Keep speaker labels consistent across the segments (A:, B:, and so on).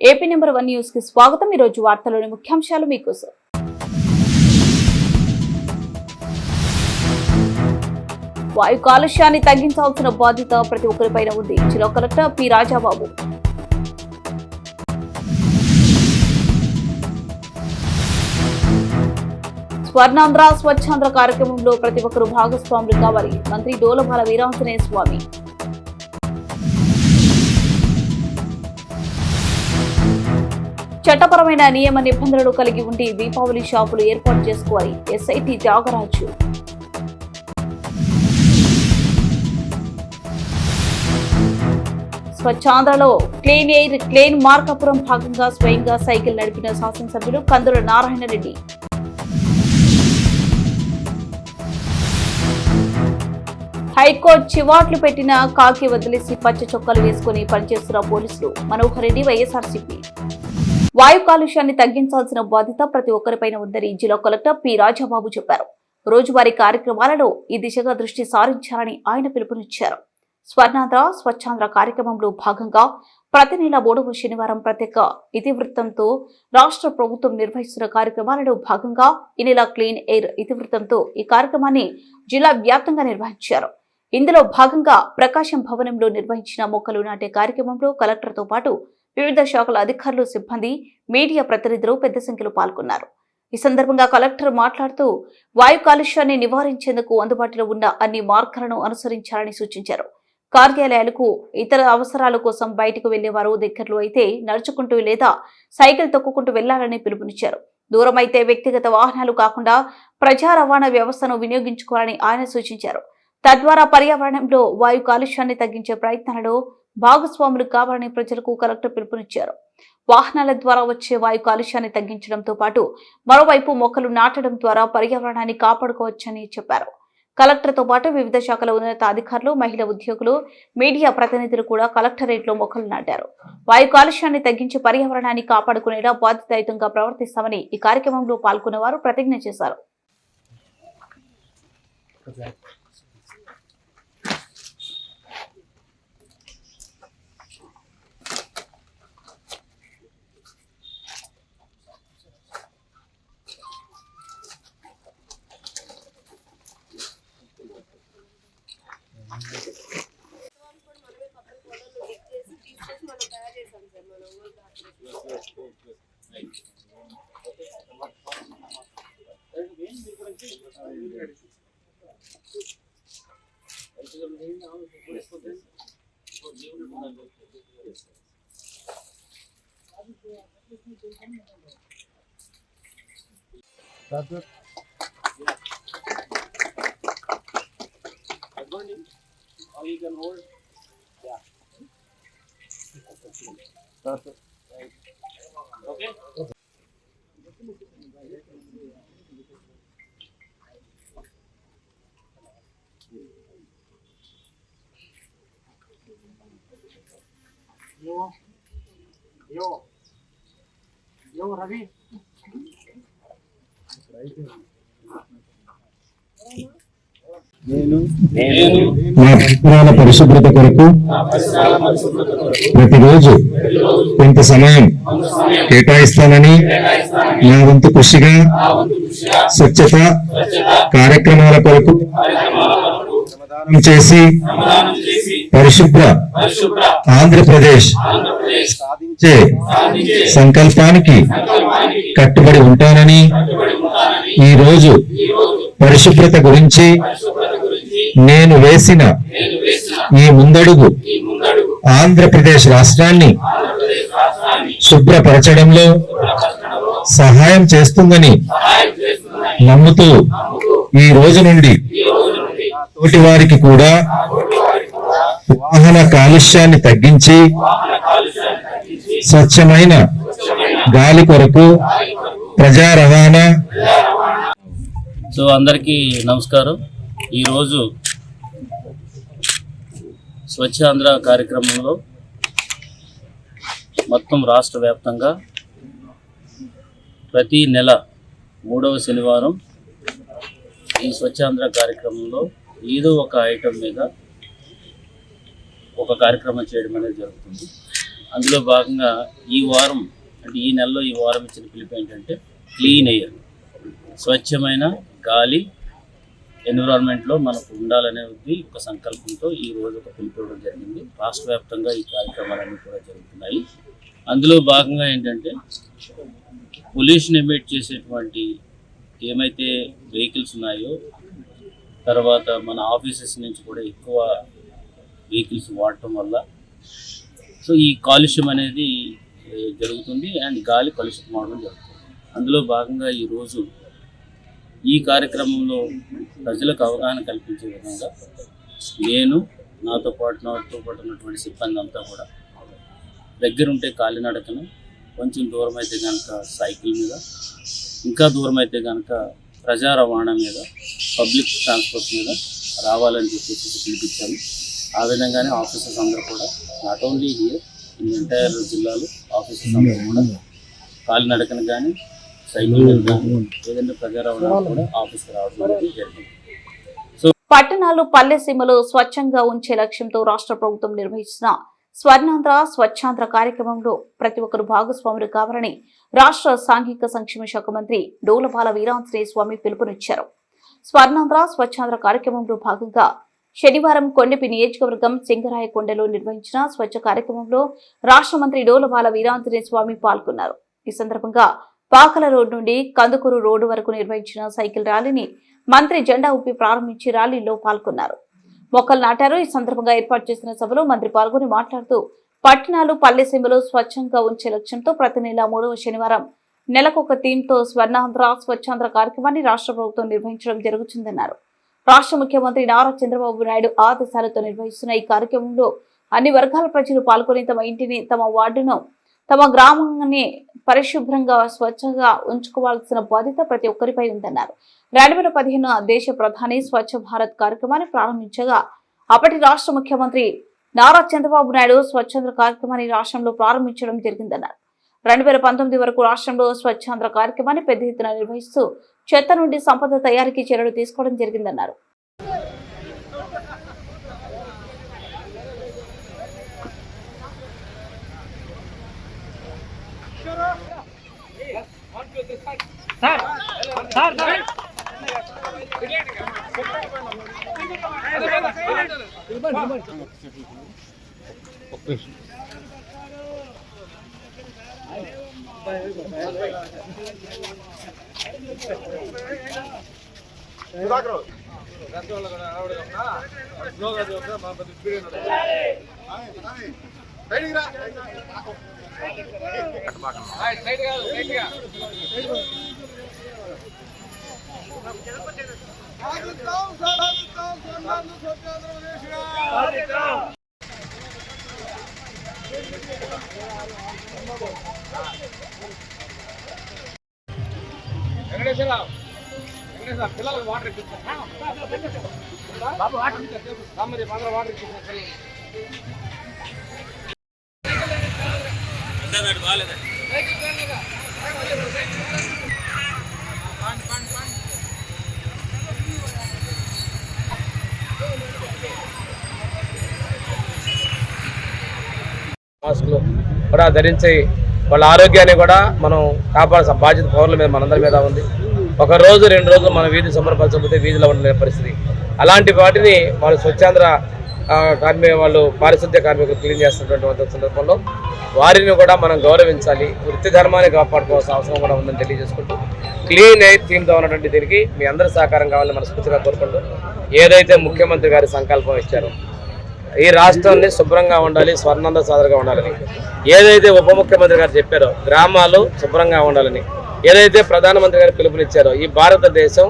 A: AP number 1 news కి స్వాగతం। ఈ రోజు వార్తలోని ముఖ్యాంశాలు మీకోసం। వాయు కాలుష్యాన్ని తగ్గించాల్సిన బాధ్యత ప్రతి ఒక్కరిపైన ఉంది। జిల్లా కలెక్టర్ పి రాజాబాబు। స్వర్ణాంధ్ర స్వచ్ఛాంధ్ర కార్యక్రమంలో ప్రతి ఒక్కరూ భాగస్వాములు కావాలి। మంత్రి డోలబాల వీరాంజనేయ స్వామి। చట్టపరమైన నియమ నిబంధనలు కలిగి ఉండి దీపావళి షాపులు ఏర్పాటు చేసుకోవాలి। ఎస్ఐటి త్యాగరాజు। స్వచ్ఛాంధ్రలో క్లీన్ ఎయిర్ క్లీన్ మార్కాపురం భాగంగా స్వయంగా సైకిల్ నడిపిన శాసనసభ్యులు కందుల నారాయణ రెడ్డి। హైకోర్టు చివాట్లు పెట్టిన కాకి వదిలేసి పచ్చ చొక్కాలు వేసుకుని పనిచేస్తున్న పోలీసులు। మనోహర్ రెడ్డి వైఎస్ఆర్సీపీ। వాయు కాలుష్యాన్ని తగ్గించాల్సిన బాధ్యత ప్రతి ఒక్కరిపైన ఉందని జిల్లా కలెక్టర్ పి రాజాబాబు చెప్పారు। రోజువారీ కార్యక్రమాలలో ఈ దిశగా దృష్టి సారించాలని ఆయన పిలుపునిచ్చారు। స్వర్ణాంధ్ర స్వచ్ఛాంధ్ర కార్యక్రమంలో భాగంగా ప్రతి నెల 3వ శనివారం ప్రత్యేక ఇతివృత్తంతో రాష్ట్ర ప్రభుత్వం నిర్వహిస్తున్న కార్యక్రమాలలో భాగంగా ఈ నెల క్లీన్ ఎయిర్ ఇతివృత్తంతో ఈ కార్యక్రమాన్ని జిల్లా వ్యాప్తంగా నిర్వహించారు। ఇందులో భాగంగా ప్రకాశం భవనంలో నిర్వహించిన మొక్కలు నాటే కార్యక్రమంలో కలెక్టర్తో పాటు వివిధ శాఖల అధికారులు, సిబ్బంది, మీడియా ప్రతినిధులు పెద్ద సంఖ్యలో పాల్గొన్నారు। ఈ సందర్భంగా కలెక్టర్ మాట్లాడుతూ వాయు కాలుష్యాన్ని నివారించేందుకు అందుబాటులో ఉన్న అన్ని మార్గాలను అనుసరించాలని సూచించారు। కార్యాలయాలకు ఇతర అవసరాల కోసం బయటకు వెళ్లేవారు దగ్గరలో అయితే నడుచుకుంటూ లేదా సైకిల్ తొక్కుకుంటూ వెళ్లాలని పిలుపునిచ్చారు। దూరమైతే వ్యక్తిగత వాహనాలు కాకుండా ప్రజా రవాణా వ్యవస్థను వినియోగించుకోవాలని ఆయన సూచించారు। తద్వారా పర్యావరణంలో వాయు కాలుష్యాన్ని తగ్గించే ప్రయత్నాలలో భాగస్వాములు కావాలని ప్రజలకు కలెక్టర్ పిలుపునిచ్చారు। వాహనాల ద్వారా వచ్చే వాయు కాలుష్యాన్ని తగ్గించడంతో పాటు మరోవైపు మొక్కలు నాటడం ద్వారా పర్యావరణాన్ని కాపాడుకోవచ్చని చెప్పారు। కలెక్టర్తో పాటు వివిధ శాఖల ఉన్నత అధికారులు, మహిళా ఉద్యోగులు, మీడియా ప్రతినిధులు కూడా కలెక్టరేట్లో మొక్కలు నాటారు। వాయు కాలుష్యాన్ని తగ్గించి పర్యావరణాన్ని కాపాడుకునేలా బాధ్యతాయుతంగా ప్రవర్తిస్తామని ఈ కార్యక్రమంలో పాల్గొన్న వారు ప్రతిజ్ఞ చేశారు।
B: Yo, Ravi.
C: మా పరిసరాల పరిశుభ్రత కొరకు ప్రతిరోజు కొంత సమయం కేటాయిస్తానని నా వంతు కృషిగా స్వచ్ఛత కార్యక్రమాల కొరకు శ్రమదానం చేసి పరిశుభ్ర ఆంధ్రప్రదేశ్ సాధించే సంకల్పానికి కట్టుబడి ఉంటానని ఈ రోజు పరిశుభ్రత గురించి నేను వేసిన ఈ ముందడుగు ఆంధ్రప్రదేశ్ రాష్ట్రాన్ని శుభ్రపరచడంలో సహాయం చేస్తుందని నమ్ముతూ ఈ రోజు నుండి తోటి వారికి కూడా వాహన కాలుష్యాన్ని తగ్గించి స్వచ్ఛమైన గాలి కొరకు ప్రజా రవాణా।
D: సో అందరికీ నమస్కారం। ఈరోజు స్వచ్ఛాంధ్ర కార్యక్రమంలో మొత్తం రాష్ట్ర వ్యాప్తంగా ప్రతి నెల 3వ శనివారం ఈ స్వచ్ఛాంధ్ర కార్యక్రమంలో ఏదో ఒక ఐటమ్ మీద ఒక కార్యక్రమం చేయడం అనేది జరుగుతుంది। అందులో భాగంగా ఈ వారం అంటే ఈ నెలలో ఈ వారం ఇచ్చిన పిలుపు ఏంటంటే క్లీన్ ఎయిర్, స్వచ్ఛమైన గాలి ఎన్విరాన్మెంట్లో మనకు ఉండాలనేది ఒక సంకల్పంతో ఈ రోజు ఒక పిలుపు ఇవ్వడం జరిగింది. రాష్ట్ర వ్యాప్తంగా ఈ కార్యక్రమాలన్నీ కూడా జరుగుతున్నాయి. అందులో భాగంగా ఏంటంటే పొల్యూషన్ ఎమిట్ చేసేటువంటి ఏమైతే వెహికల్స్ ఉన్నాయో, తర్వాత మన ఆఫీసెస్ నుంచి కూడా ఎక్కువ వెహికల్స్ వాడటం వల్ల సో ఈ కాలుష్యం అనేది జరుగుతుంది అండ్ గాలి కలుషితం అవడం జరుగుతుంది. అందులో భాగంగా ఈరోజు ఈ కార్యక్రమంలో ప్రజలకు అవగాహన కల్పించే విధంగా నేను నాతో పాటు ఉన్నటువంటి సిబ్బంది అంతా కూడా దగ్గరుంటే కాలినడకను, కొంచెం దూరం అయితే కనుక సైకిల్ మీద, ఇంకా దూరం అయితే కనుక ప్రజా రవాణా మీద, పబ్లిక్ ట్రాన్స్పోర్ట్ మీద రావాలని చెప్పేసి పిలిపించాము. ఆ విధంగానే ఆఫీసర్స్ అందరూ కూడా not only here in entire జిల్లాలో ఆఫీసర్స్ అందరూ కూడా కాలినడకను కానీ సైకిల్ మీద కానీ ఏదైనా ప్రజా రవాణా కూడా ఆఫీస్కి రావడం అనేది జరిగింది.
A: పట్టణాలు పల్లె సీమలు స్వచ్ఛంగా ఉంచే లక్ష్యంతో రాష్ట్ర ప్రభుత్వం నిర్వహిస్తున్న స్వర్ణాంధ్ర స్వచ్ఛాంధ్ర కార్యక్రమంలో ప్రతి ఒక్కరు భాగస్వాములు కావాలని రాష్ట్ర సాంఘిక సంక్షేమ శాఖ మంత్రి డోలబాల వీరాంజనేయ స్వామి పిలుపునిచ్చారు. స్వర్ణాంధ్ర స్వచ్ఛాంధ్ర కార్యక్రమంలో భాగంగా శనివారం కొండపి నియోజకవర్గం సింగరాయకొండలో నిర్వహించిన స్వచ్ఛ కార్యక్రమంలో రాష్ట్ర మంత్రి డోలబాల వీరాంజనేయ స్వామి పాల్గొన్నారు. ఈ సందర్భంగా పాకల రోడ్ నుండి కందుకూరు రోడ్డు వరకు నిర్వహించిన సైకిల్ ర్యాలీని మంత్రి జెండా ఊపి ప్రారంభించి ర్యాలీలో పాల్గొన్నారు. మొక్కలు నాటారు. ఈ సందర్భంగా ఏర్పాటు చేసిన సభలో మంత్రి పాల్గొని మాట్లాడుతూ పట్టణాలు పల్లెసీమలు స్వచ్ఛంగా ఉంచే లక్ష్యంతో ప్రతి నెల 3వ శనివారం నెలకొక థీమ్తో స్వర్ణాంధ్ర స్వచ్ఛాంధ్ర కార్యక్రమాన్ని రాష్ట్ర ప్రభుత్వం నిర్వహించడం జరుగుతుందన్నారు. రాష్ట్ర ముఖ్యమంత్రి నారా చంద్రబాబు నాయుడు ఆదేశాలతో నిర్వహిస్తున్న ఈ కార్యక్రమంలో అన్ని వర్గాల ప్రజలు పాల్గొని తమ ఇంటిని, తమ వార్డును, తమ గ్రామాన్ని పరిశుభ్రంగా స్వచ్ఛంగా ఉంచుకోవాల్సిన బాధ్యత ప్రతి ఒక్కరిపై ఉందన్నారు. 2015 దేశ ప్రధాని స్వచ్ఛ భారత్ కార్యక్రమాన్ని ప్రారంభించగా అప్పటి రాష్ట్ర ముఖ్యమంత్రి నారా చంద్రబాబు నాయుడు స్వచ్ఛాంధ్ర కార్యక్రమాన్ని రాష్ట్రంలో ప్రారంభించడం జరిగిందన్నారు. 2019 వరకు రాష్ట్రంలో స్వచ్ఛాంధ్ర కార్యక్రమాన్ని పెద్ద ఎత్తున నిర్వహిస్తూ చెత్త నుండి సంపద తయారీకి చర్యలు తీసుకోవడం జరిగిందన్నారు.
B: పిల్లలకు వాటర్ బాబు వాటర్ వాటర్ మాస్కులు కూడా ధరించి వాళ్ళ ఆరోగ్యాన్ని కూడా మనం కాపాడాల్సిన బాధ్యత పౌరుల మీద మనందరి మీద ఉంది. ఒక రోజు 2 రోజులు మన వీధి సంబరపరచకపోతే వీధిలో ఉండలేని పరిస్థితి. అలాంటి వాటిని వాళ్ళు స్వచ్ఛాంధ్ర వాళ్ళు పారిశుద్ధ్య కార్మికులు క్లీన్ చేస్తున్నటువంటి సందర్భంలో వారిని కూడా మనం గౌరవించాలి, వృత్తి ధర్మాన్ని కాపాడుకోవాల్సిన అవసరం కూడా ఉందని తెలియజేసుకుంటూ క్లీన్ ఎయిర్ థీమ్తో ఉన్నటువంటి దీనికి మీ అందరి సహకారం కావాలని మనస్ఫూర్తిగా కోరుకుంటూ ఏదైతే ముఖ్యమంత్రి గారి సంకల్పం ఇచ్చారో ఈ రాష్ట్రాన్ని శుభ్రంగా ఉండాలి, స్వర్ణాంధ్ర సాధనగా ఉండాలని ఏదైతే ఉప ముఖ్యమంత్రి గారు చెప్పారో గ్రామాలు శుభ్రంగా ఉండాలని ఏదైతే ప్రధానమంత్రి గారు పిలుపునిచ్చారో ఈ భారతదేశం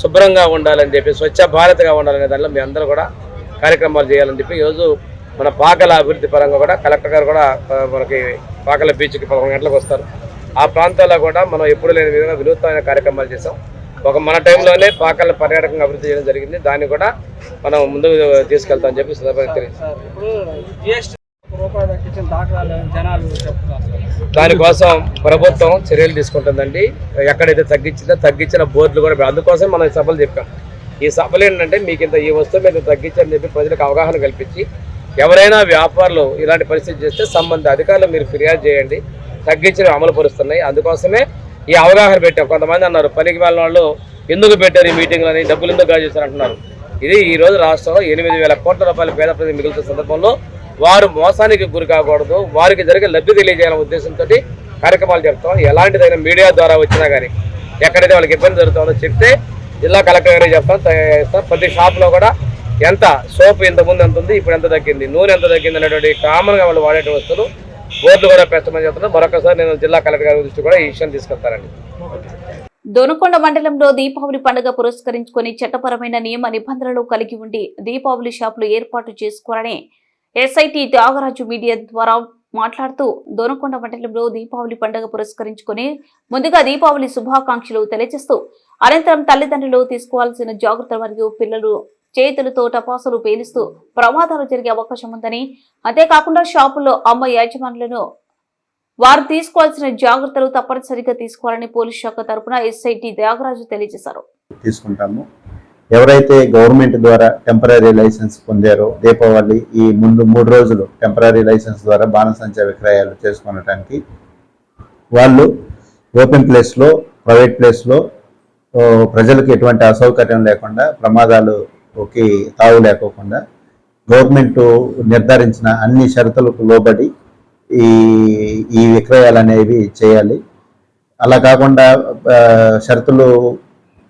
B: శుభ్రంగా ఉండాలని చెప్పి స్వచ్ఛ భారత్గా ఉండాలనే దానిలో మీ అందరూ కూడా కార్యక్రమాలు చేయాలని చెప్పి ఈరోజు మన పాకల అభివృద్ధి పరంగా కూడా కలెక్టర్ గారు కూడా మనకి పాకల బీచ్కి 11 గంటలకు వస్తారు. ఆ ప్రాంతాల్లో కూడా మనం ఎప్పుడు లేని విధంగా వినూత్నమైన కార్యక్రమాలు చేసాం. మన టైంలోనే పాకలను పర్యాటకంగా అభివృద్ధి చేయడం జరిగింది. దాన్ని కూడా మనం ముందుకు తీసుకెళ్తామని చెప్పి సందర్భంగా తెలియదు. దానికోసం ప్రభుత్వం చర్యలు తీసుకుంటుందండి. ఎక్కడైతే తగ్గించిన బోర్డులు కూడా అందుకోసం మనం సభలు చెప్పాం. ఈ సభలు ఏంటంటే మీకు ఇంత ఈ వస్తువు మీద తగ్గించని చెప్పి ప్రజలకు అవగాహన కల్పించి ఎవరైనా వ్యాపారులు ఇలాంటి పరిస్థితి చేస్తే సంబంధిత అధికారులు మీరు ఫిర్యాదు చేయండి, తగ్గించి అమలు పరుస్తున్నాయి. అందుకోసమే ఈ అవగాహన పెట్టాం. కొంతమంది అన్నారు పనికి వెళ్ళిన వాళ్ళు ఎందుకు పెట్టారు ఈ మీటింగ్లని, డబ్బులు ఎందుకు గాజేశారు అంటున్నారు. ఇది ఈ రోజు రాష్ట్రంలో 8,000 కోట్ల రూపాయల పేద ప్రజలు మిగులుతున్న సందర్భంలో వారు మోసానికి గురి కాకూడదు, వారికి జరిగే లబ్ధి తెలియజేయాలనే ఉద్దేశంతో కార్యక్రమాలు చెప్తాం. ఎలాంటిదైనా మీడియా ద్వారా వచ్చినా కానీ ఎక్కడైతే వాళ్ళకి ఇబ్బంది జరుగుతుందో చెప్తే జిల్లా కలెక్టర్ గారికి చెప్తాం. ప్రతి షాప్లో కూడా ఎంత సోపు ఇంతకుముందు ఎంత ఉంది, ఇప్పుడు ఎంత తగ్గింది, నూనె ఎంత తగ్గింది అనేటువంటి కామన్గా వాళ్ళు వాడే వస్తువులు బోర్డులు కూడా పెట్టమని చెప్తున్నారు. మరొకసారి నేను జిల్లా కలెక్టర్ గారి దృష్టి కూడా ఈ విషయం తీసుకెళ్తానండి.
A: దొనకొండ మండలంలో దీపావళి పండుగ పురస్కరించుకొని చట్టపరమైన నియమ నిబంధనలు కలిగి ఉండి దీపావళి షాపులు ఏర్పాటు చేసుకోవాలని ఎస్ఐటి త్యాగరాజు మీడియా ద్వారా మాట్లాడుతూ దొనకొండ మండలంలో దీపావళి పండుగ పురస్కరించుకొని ముందుగా దీపావళి శుభాకాంక్షలు తెలియజేస్తూ అనంతరం తల్లిదండ్రులు తీసుకోవాల్సిన జాగ్రత్తలు మరియు పిల్లలు చేతులతో టపాసులు పేలుస్తూ ప్రమాదాలు జరిగే అవకాశం ఉందని, అంతేకాకుండా షాపుల్లో అమ్మ యాజమానులను వారు తీసుకోవాల్సిన జాగ్రత్తలు తప్పనిసరిగా తీసుకోవాలని పోలీస్ శాఖ తరపున ఎస్ఐటి త్యాగరాజు తెలియజేశారు.
E: తీసుకుంటాము. ఎవరైతే గవర్నమెంట్ ద్వారా టెంపరీ లైసెన్స్ పొందారో దీపావళి ఈ ముందు 3 రోజులు టెంపరీ లైసెన్స్ ద్వారా బాణసంచా విక్రయాలు చేసుకోవడానికి వాళ్ళు ఓపెన్ ప్లేస్లో, ప్రైవేట్ ప్లేస్లో ప్రజలకు ఎటువంటి అసౌకర్యం లేకుండా, ప్రమాదాలుకి తావు లేకోకుండా గవర్నమెంట్ నిర్ధారించిన అన్ని షరతులకు లోబడి ఈ విక్రయాలు అనేవి చేయాలి. అలా కాకుండా షరతులు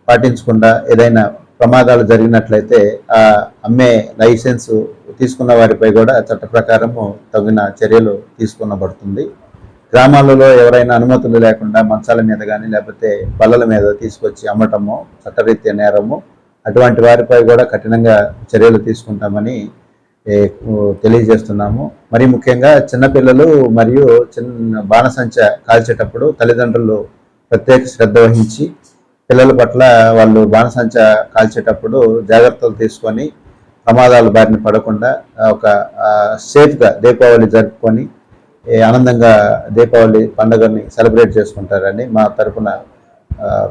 E: పాటించకుండా ఏదైనా ప్రమాదాలు జరిగినట్లయితే ఆ అమ్మే లైసెన్స్ తీసుకున్న వారిపై కూడా చట్ట ప్రకారము తగిన చర్యలు తీసుకునబడుతుంది. గ్రామాలలో ఎవరైనా అనుమతులు లేకుండా మంచాల మీద కానీ లేకపోతే బల్లల మీద తీసుకొచ్చి అమ్మటము చట్టరీత్యా నేరము. అటువంటి వారిపై కూడా కఠినంగా చర్యలు తీసుకుంటామని తెలియజేస్తున్నాము. మరి ముఖ్యంగా చిన్నపిల్లలు మరియు బాణసంచ కాల్చేటప్పుడు తల్లిదండ్రులు ప్రత్యేక శ్రద్ధ వహించి పిల్లల పట్ల వాళ్ళు బాణసంచ కాల్చేటప్పుడు జాగ్రత్తలు తీసుకొని ప్రమాదాల బారిన పడకుండా ఒక సేఫ్గా దీపావళి జరుపుకొని ఆనందంగా దీపావళి పండుగని సెలబ్రేట్ చేసుకుంటారని మా తరఫున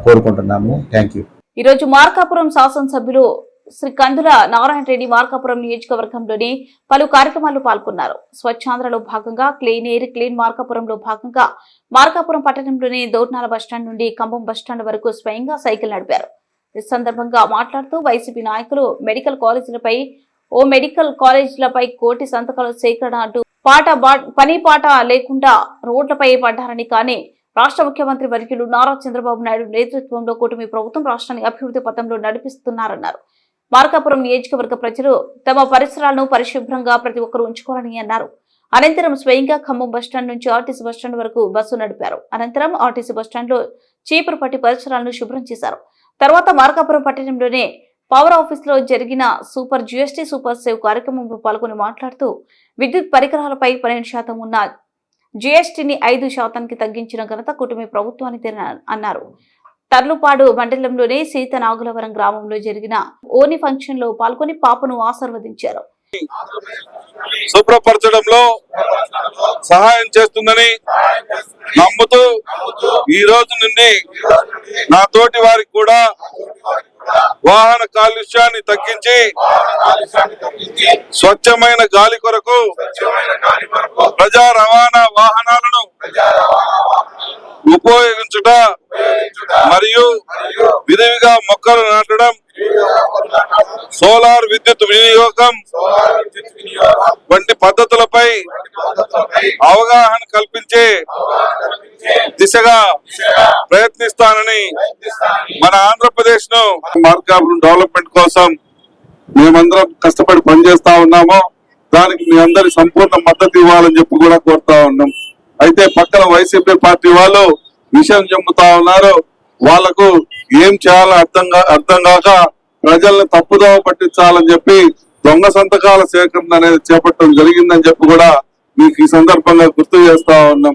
E: కోరుకుంటున్నాము. Thank you.
A: ఈరోజు మార్కాపురం శాసనసభ్యులు శ్రీ కందుల నారాయణ రెడ్డి మార్కాపురం నియోజకవర్గంలోని పలు కార్యక్రమాల్లో పాల్గొన్నారు. స్వచ్ఛాంధ్రలో భాగంగా క్లీన్ ఎయిర్ క్లీన్ మార్కాపురంలో భాగంగా మార్కాపురం పట్టణంలోని దోర్నాల బస్టాండ్ నుండి ఖమ్మం బస్టాండ్ వరకు స్వయంగా సైకిల్ నడిపారు. ఈ సందర్భంగా మాట్లాడుతూ వైసీపీ నాయకులు మెడికల్ కాలేజీలపై కోటి సంతకాల సేకరణ అంటూ పని పాట లేకుండా రోడ్లపై పడ్డారని, కానీ రాష్ట్ర ముఖ్యమంత్రి వర్యులు నారా చంద్రబాబు నాయుడు నేతృత్వంలో కూటమి ప్రభుత్వం రాష్ట్రాన్ని అభివృద్ధి పథంలో నడిపిస్తున్నారన్నారు. మార్కాపురం నియోజకవర్గ ప్రజలు తమ పరిసరాలను పరిశుభ్రంగా ప్రతి ఒక్కరూ ఉంచుకోవాలని అన్నారు. అనంతరం స్వయంగా ఖమ్మం బస్టాండ్ నుంచి ఆర్టీసీ బస్టాండ్ వరకు బస్సు నడిపారు. అనంతరం ఆర్టీసీ బస్టాండ్ లో చీపురు పట్టి పరిసరాలను శుభ్రం చేశారు. తర్వాత మార్కాపురం పట్టణంలోనే పవర్ ఆఫీస్ లో జరిగిన సూపర్ జిఎస్టీ సూపర్ సేవ్ కార్యక్రమంలో పాల్గొని మాట్లాడుతూ విద్యుత్ పరికరాలపై 12% ఉన్న జిఎస్టీని 5% తగ్గించిన ఘనత కూటమి ప్రభుత్వానికి అన్నారు. తర్లుపాడు మండలంలోని సీతనాగులవరం గ్రామంలో జరిగిన ఓని ఫంక్షన్ లో పాల్గొని పాపను ఆశీర్వదించారు.
F: శుభ్రపరచడంలో సహాయం చేస్తుందని నమ్ముతూ ఈ రోజు నుండి నా తోటి వారికి కూడా వాహన కాలుష్యాన్ని తగ్గించి స్వచ్ఛమైన గాలి కొరకు ప్రజా రవాణా వాహనాలను ఉపయోగించుట మరియు విరివిగా మొక్కలు నాటడం, సోలార్ విద్యుత్ వినియోగం వంటి పద్ధతులపై అవగాహన కల్పించే దిశగా ప్రయత్నిస్తానని మన ఆంధ్రప్రదేశ్ ను మార్కాపురం డెవలప్మెంట్ కోసం మేమందరం కష్టపడి పనిచేస్తా ఉన్నాము. దానికి మీ అందరి సంపూర్ణ మద్దతు ఇవ్వాలని చెప్పి కూడా కోరుతా ఉన్నాం. అయితే పక్కన వైసీపీ పార్టీ వాళ్ళు విషయం చెబుతా ఉన్నారు. వాళ్లకు ఏం చేయాలో అర్థం కాక ప్రజల్ని తప్పుదోవ పట్టించాలని చెప్పి దొంగ సంతకాల సేకరణ అనేది చేపట్టడం జరిగిందని చెప్పి కూడా మీకు ఈ సందర్భంగా గుర్తు చేస్తా ఉన్నాం.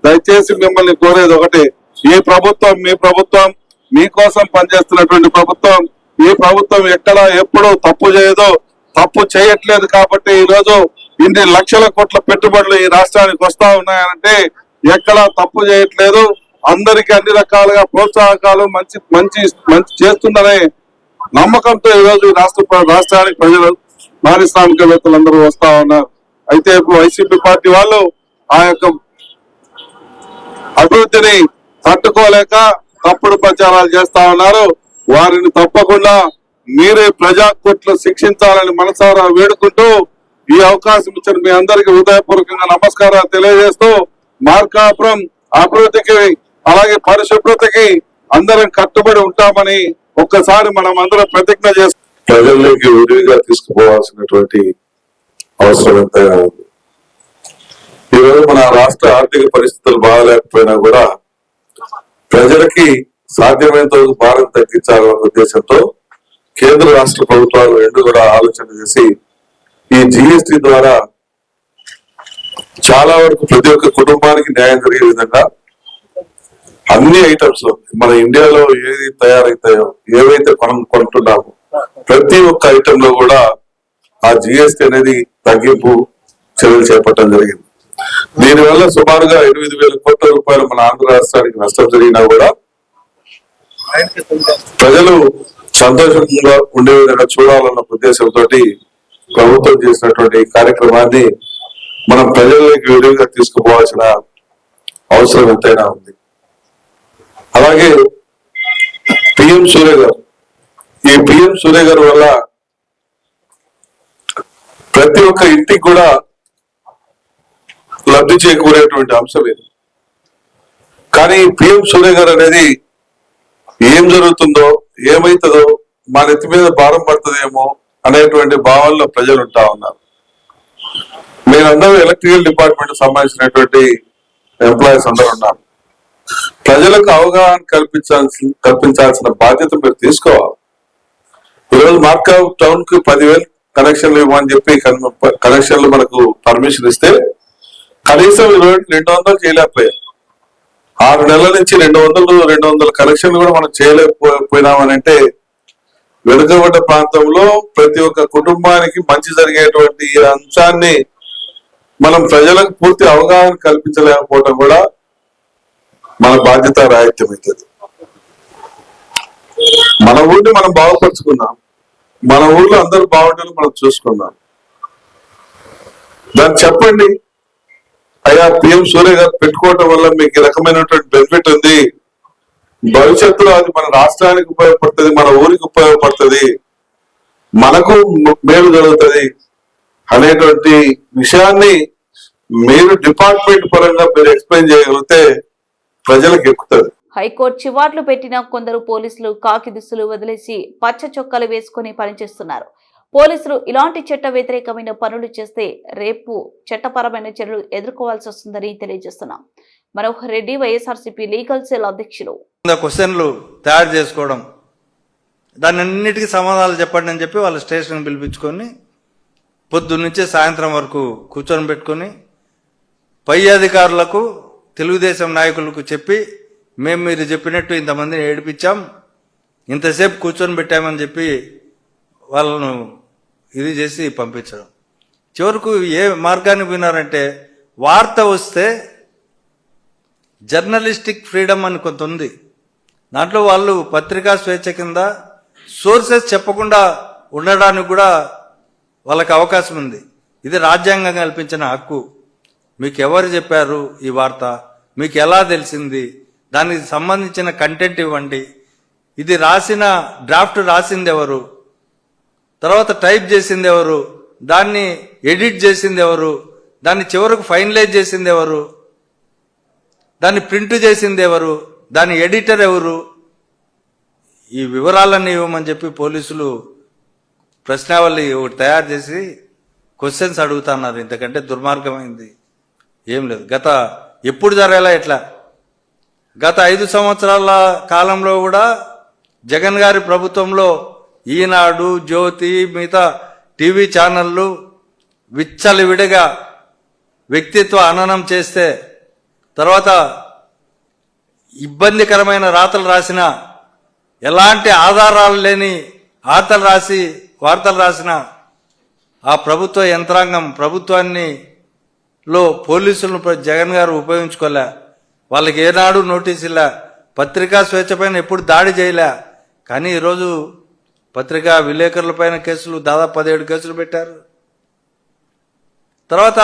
F: దయచేసి మిమ్మల్ని కోరేది ఒకటి, ఈ ప్రభుత్వం మీ ప్రభుత్వం, మీకోసం పనిచేస్తున్నటువంటి ప్రభుత్వం. ఈ ప్రభుత్వం ఎక్కడ ఎప్పుడు తప్పు చేయదో, తప్పు చేయట్లేదు కాబట్టి ఈ రోజు ఇన్ని లక్షల కోట్ల పెట్టుబడులు ఈ రాష్ట్రానికి వస్తా ఉన్నాయంటే ఎక్కడా తప్పు చేయట్లేదు. అందరికీ అన్ని రకాలుగా ప్రోత్సాహకాలు మంచి చేస్తుందనే నమ్మకంతో ఈ రోజు రాష్ట్రానికి ప్రజలు పారిశ్రామికవేత్తలందరూ వస్తా ఉన్నారు. అయితే ఇప్పుడు వైసీపీ పార్టీ వాళ్ళు ఆ యొక్క అభివృద్ధిని తట్టుకోలేక తప్పుడు ప్రచారాలు చేస్తా ఉన్నారు. వారిని తప్పకుండా మీరే ప్రజాకోర్టులో శిక్షించాలని మనసారా వేడుకుంటూ ఈ అవకాశం ఇచ్చిన మీ అందరికీ హృదయపూర్వకంగా నమస్కారాలు తెలియజేస్తూ మార్కాపురం అభివృద్ధికి అలాగే పరిశుభ్రతకి అందరం కట్టుబడి ఉంటామని ఒక్కసారి మనం అందరం ప్రతిజ్ఞ చేస్తాం.
G: ప్రజల్లోకి విరివిగా తీసుకుపోవాల్సినటువంటి అవసరం ఎంతైనా ఉంది. ఈరోజు మన రాష్ట్ర ఆర్థిక పరిస్థితులు బాగాలేకపోయినా కూడా ప్రజలకి సాధ్యమైనంత భారం తగ్గించాలన్న ఉద్దేశంతో కేంద్ర రాష్ట్ర ప్రభుత్వాలు రెండు కూడా ఆలోచన చేసి ఈ జిఎస్టి ద్వారా చాలా వరకు ప్రతి ఒక్క కుటుంబానికి న్యాయం జరిగే విధంగా అన్ని ఐటమ్స్ లో మన ఇండియాలో ఏది తయారైతాయో ఏవైతే మనం కొంటున్నామో ప్రతి ఒక్క ఐటమ్ లో కూడా ఆ జిఎస్టి అనేది తగ్గింపు చర్యలు చేపట్టడం జరిగింది. దీనివల్ల సుమారుగా 8,000 కోట్ల రూపాయలు మన ఆంధ్ర రాష్ట్రానికి నష్టం జరిగినా కూడా ప్రజలు సంతోషంగా ఉండే విధంగా చూడాలన్న ఉద్దేశంతో ప్రభుత్వం చేసినటువంటి కార్యక్రమాన్ని మనం ప్రజల్లోకి విరివిగా తీసుకుపోవాల్సిన అవసరం ఎంతైనా ఉంది. అలాగే పిఎం సూర్య గారు, ఈ పిఎం సూర్య గారి వల్ల ప్రతి ఒక్క ఇంటికి కూడా లబ్ధి చేకూరేటువంటి అంశం ఇది. కానీ పిఎం సూర్య గారు అనేది ఏం జరుగుతుందో ఏమైతుందో మా నెత్తి మీద భారం పడుతుందేమో అనేటువంటి భావనలో ప్రజలు ఉంటా ఉన్నారు. మీరందరూ ఎలక్ట్రికల్ డిపార్ట్మెంట్ సంబంధించినటువంటి ఎంప్లాయీస్ అందరూ ఉన్నారు. ప్రజలకు అవగాహన కల్పించాల్సిన బాధ్యత మీరు తీసుకోవాలి. ఈరోజు మార్కాపురం టౌన్ కి 10,000 కనెక్షన్లు ఇవ్వమని చెప్పి కనెక్షన్లు మనకు పర్మిషన్ ఇస్తే కనీసం 200 చేయలేకపోయారు. 6 నెలల నుంచి 200 కనెక్షన్లు కూడా మనం చేయలేకపోయినామని అంటే వెనుకబడ్డ ప్రాంతంలో ప్రతి ఒక్క కుటుంబానికి మంచి జరిగేటువంటి ఈ అంశాన్ని మనం ప్రజలకు పూర్తి అవగాహన కల్పించలేకపోవడం కూడా మన బాధ్యత రాహిత్యం అవుతుంది. మన ఊరిని మనం బాగుపరుచుకుందాం, మన ఊర్లో అందరూ బాగుంటారని మనం చూసుకుందాం. దాన్ని చెప్పండి, అయ్యా పిఎం సూర్య గారు పెట్టుకోవటం వల్ల మీకు ఈ రకమైనటువంటి బెనిఫిట్ ఉంది, భవిష్యత్తులో అది మన రాష్ట్రానికి ఉపయోగపడుతుంది, మన ఊరికి ఉపయోగపడుతుంది, మనకు మేలు జరుగుతుంది అనేటువంటి విషయాన్ని మీరు డిపార్ట్మెంట్ పరంగా మీరు ఎక్స్ప్లెయిన్ చేయగలిగితే ప్రజలకు ఎక్కుతుంది.
A: హైకోర్టు చివాట్లు పెట్టిన కొందరు పోలీసులు కాకి దుస్తులు వదిలేసి పచ్చ చొక్కాలు వేసుకుని పనిచేస్తున్నారు. పోలీసులు ఇలాంటి చట్ట వ్యతిరేకమైన పనులు చేస్తే రేపు చట్టపరమైన చర్యలు ఎదుర్కోవాల్సి వస్తుందని తెలియజేస్తున్నాం. మనోహర్ రెడ్డి, వైఎస్ఆర్సీపీ లీగల్ సెల్ అధ్యక్షులు.
H: క్వశ్చన్లు తయారు చేసుకోవడం, దాని అన్నిటికీ సమాధానాలు చెప్పండి అని చెప్పి వాళ్ళ స్టేషన్ పిలిపించుకొని పొద్దున్నుంచి సాయంత్రం వరకు కూర్చొని పెట్టుకొని పై అధికారులకు తెలుగుదేశం నాయకులకు చెప్పి మేము మీరు చెప్పినట్టు ఇంతమందిని ఏడిపించాం, ఇంతసేపు కూర్చొని పెట్టామని చెప్పి వాళ్ళను ఇది చేసి పంపించడం. చివరకు ఏ మార్గానికి పోయినారంటే వార్త వస్తే జర్నలిస్టిక్ ఫ్రీడమ్ అని కొంత ఉంది, దాంట్లో వాళ్ళు పత్రికా స్వేచ్ఛ కింద సోర్సెస్ చెప్పకుండా ఉండడానికి కూడా వాళ్ళకి అవకాశం ఉంది. ఇది రాజ్యాంగం కల్పించిన హక్కు. మీకు ఎవరు చెప్పారు ఈ వార్త, మీకు ఎలా తెలిసింది, దానికి సంబంధించిన కంటెంట్ ఇవ్వండి, ఇది రాసిన డ్రాఫ్ట్ రాసింది ఎవరు, తర్వాత టైప్ చేసింది ఎవరు, దాన్ని ఎడిట్ చేసింది ఎవరు, దాన్ని చివరకు ఫైనలైజ్ చేసింది ఎవరు, దాన్ని ప్రింట్ చేసింది ఎవరు, దాని ఎడిటర్ ఎవరు, ఈ వివరాలన్నీ ఇవ్వమని చెప్పి పోలీసులు ప్రశ్నావళి ఒకటి తయారు చేసి క్వశ్చన్స్ అడుగుతున్నారు. ఇంతకంటే దుర్మార్గమైంది ఏం లేదు. ఎప్పుడు జరగాల ఎట్లా గత 5 సంవత్సరాల కాలంలో కూడా జగన్ గారి ప్రభుత్వంలో ఈనాడు, జ్యోతి, మిగతా టీవీ ఛానళ్లు విచ్చలవిడిగా వ్యక్తిత్వ హననం చేస్తే, తర్వాత ఇబ్బందికరమైన రాతలు రాసిన, ఎలాంటి ఆధారాలు లేని వార్తలు రాసిన ఆ ప్రభుత్వ యంత్రాంగం ప్రభుత్వాన్ని పోలీసులను జగన్ గారు ఉపయోగించుకోలే. వాళ్ళకి ఏనాడు నోటీసులా, పత్రికా స్వేచ్ఛ పైన ఎప్పుడు దాడి చేయలే. కానీ ఈరోజు పత్రికా విలేకరుల పైన కేసులు దాదాపు 17 కేసులు పెట్టారు. తర్వాత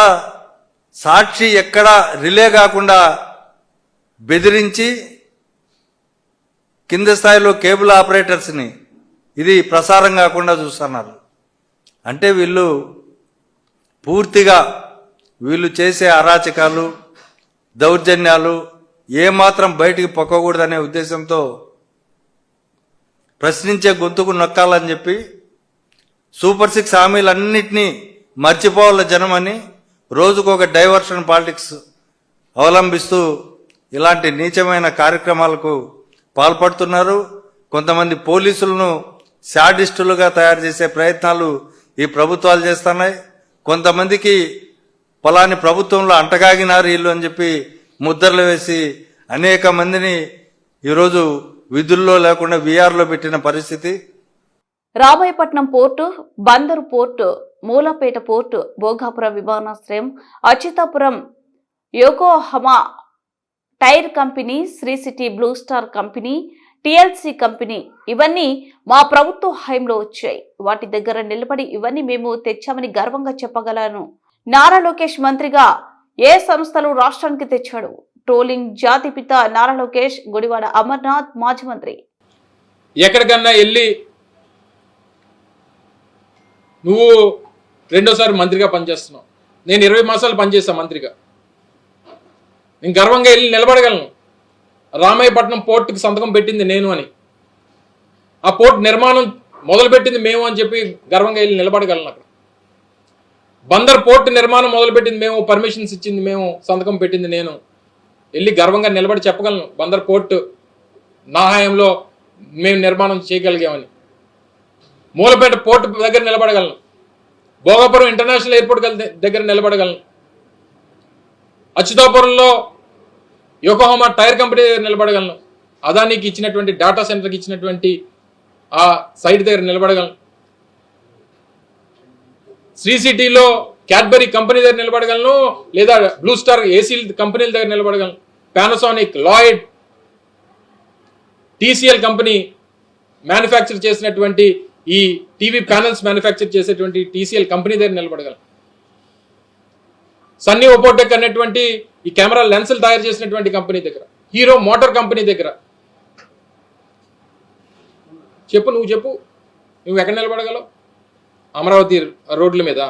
H: సాక్షి ఎక్కడా రిలే కాకుండా బెదిరించి కింద స్థాయిలో కేబుల్ ఆపరేటర్స్ని ఇది ప్రసారం కాకుండా చూస్తున్నారు. అంటే వీళ్ళు పూర్తిగా వీళ్ళు చేసే అరాచకాలు దౌర్జన్యాలు ఏమాత్రం బయటికి పొక్కకూడదనే ఉద్దేశంతో ప్రశ్నించే గొంతుకు నొక్కాలని చెప్పి సూపర్ 6 హామీలన్నింటినీ మర్చిపోవాల జనమని రోజుకొక డైవర్షన్ పాలిటిక్స్ అవలంబిస్తూ ఇలాంటి నీచమైన కార్యక్రమాలకు పాల్పడుతున్నారు. కొంతమంది పోలీసులను శాడిస్టులుగా తయారు చేసే ప్రయత్నాలు ఈ ప్రభుత్వాలు చేస్తున్నాయి. కొంతమందికి పలాని ప్రభుత్వంలో అంటగాగినారు వీళ్ళు అని చెప్పి ముద్రలు వేసి అనేక మందిని ఈరోజు విధుల్లో లేకుండా వీఆర్లో పెట్టిన పరిస్థితి.
A: Ramayapatnam port, Bandar port, Moolapeta port, Bhogapuram విమానాశ్రయం, Atchutapuram Yokohama tyre company, Sri city blue star company, TLC company ఇవన్నీ మా ప్రభుత్వ హయాంలో వచ్చాయి. వాటి దగ్గర నిలబడి ఇవన్నీ మేము తెచ్చామని గర్వంగా చెప్పగలను. నారా లోకేష్ మంత్రిగా ఏ సంస్థలు రాష్ట్రానికి తెచ్చాడు? ట్రోలింగ్ జాతిపిత నారా లోకేష్, గుడివాడ అమర్నాథ్ మాజీ మంత్రి.
I: ఎక్కడికన్నా వెళ్ళి నువ్వు రెండోసారి మంత్రిగా పనిచేస్తున్నావు, నేను 20 మాసాలు పనిచేస్తాను మంత్రిగా, నేను గర్వంగా వెళ్ళి నిలబడగలను. రామాయపట్నం పోర్టుకి సంతకం పెట్టింది నేను అని, ఆ పోర్ట్ నిర్మాణం మొదలుపెట్టింది మేము అని చెప్పి గర్వంగా వెళ్ళి నిలబడగలను. అక్కడ బందర్ పోర్టు నిర్మాణం మొదలుపెట్టింది మేము, పర్మిషన్స్ ఇచ్చింది మేము, సంతకం పెట్టింది నేను, వెళ్ళి గర్వంగా నిలబడి చెప్పగలను బందర్ పోర్టు నా హయాంలో మేము నిర్మాణం చేయగలిగామని. మూలపేట పోర్టు దగ్గర నిలబడగలను, భోగాపురం ఇంటర్నేషనల్ ఎయిర్పోర్ట్ దగ్గర నిలబడగలను, అచ్యుతాపురంలో యోకోహమా టైర్ కంపెనీ దగ్గర నిలబడగలను, అదానికి ఇచ్చినటువంటి డాటా సెంటర్కి ఇచ్చినటువంటి ఆ సైట్ దగ్గర నిలబడగలను, శ్రీ సిటీలో క్యాడ్బరీ కంపెనీ దగ్గర నిలబడగలను, లేదా బ్లూ స్టార్ ఏసీ కంపెనీల దగ్గర నిలబడగలను, Panasonic, Lloyd, TCL company manufacture చేసినటువంటి ఈ టీవీ ప్యానల్స్ మ్యానుఫ్యాక్చర్ చేసేటువంటి టీసీఎల్ కంపెనీ దగ్గర నిలబడగలను, సన్నీ ఓపోటెక్ అనేటువంటి ఈ కెమెరా లెన్సులు తయారు చేసినటువంటి కంపెనీ దగ్గర, హీరో మోటార్ కంపెనీ దగ్గర. చెప్పు, నువ్వు చెప్పు, నువ్వు ఎక్కడ నిలబడగలవు? అమరావతి రోడ్ల మీద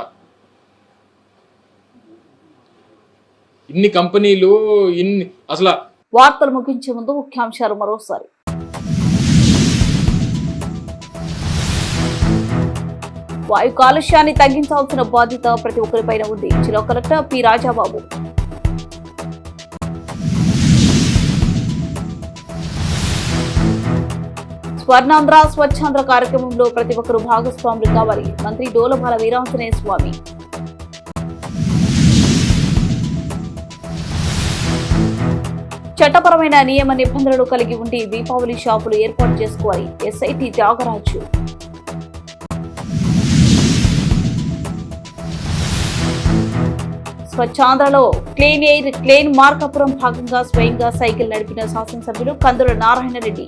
I: ఇన్ని కంపెనీలు, ఇన్ని అసలు.
A: వార్తలు ముగించే ముందు ముఖ్యాంశాలు మరోసారి. వాయు కాలుష్యాన్ని తగ్గించాల్సిన బాధ్యత ప్రతి ఒక్కరిపైన ఉంది. జిల్లా కలెక్టర్ పి రాజాబాబు. స్వర్ణాంధ్ర స్వచ్ఛాంధ్ర కార్యక్రమంలో ప్రతి ఒక్కరూ భాగస్వాములు కావాలి. మంత్రి డోలబాల వీరాంజనేయ స్వామి. చట్టపరమైన నియమ నిబంధనలు కలిగి ఉండి దీపావళి షాపులు ఏర్పాటు చేసుకోవాలి. ఎస్ఐటి త్యాగరాజు. స్వచ్ఛాంధ్రలో క్లీన్ ఎయిర్ క్లీన్ మార్కాపురం భాగంగా స్వయంగా సైకిల్ నడిపిన శాసనసభ్యులు కందుల నారాయణ రెడ్డి.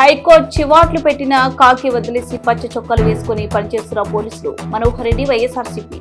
A: హైకోర్టు చివాట్లు పెట్టిన కాకి వదిలేసి పచ్చ చొక్కాలు వేసుకుని పనిచేస్తున్న పోలీసులు. మనోహర్ రెడ్డి, వైఎస్ఆర్సీపీ.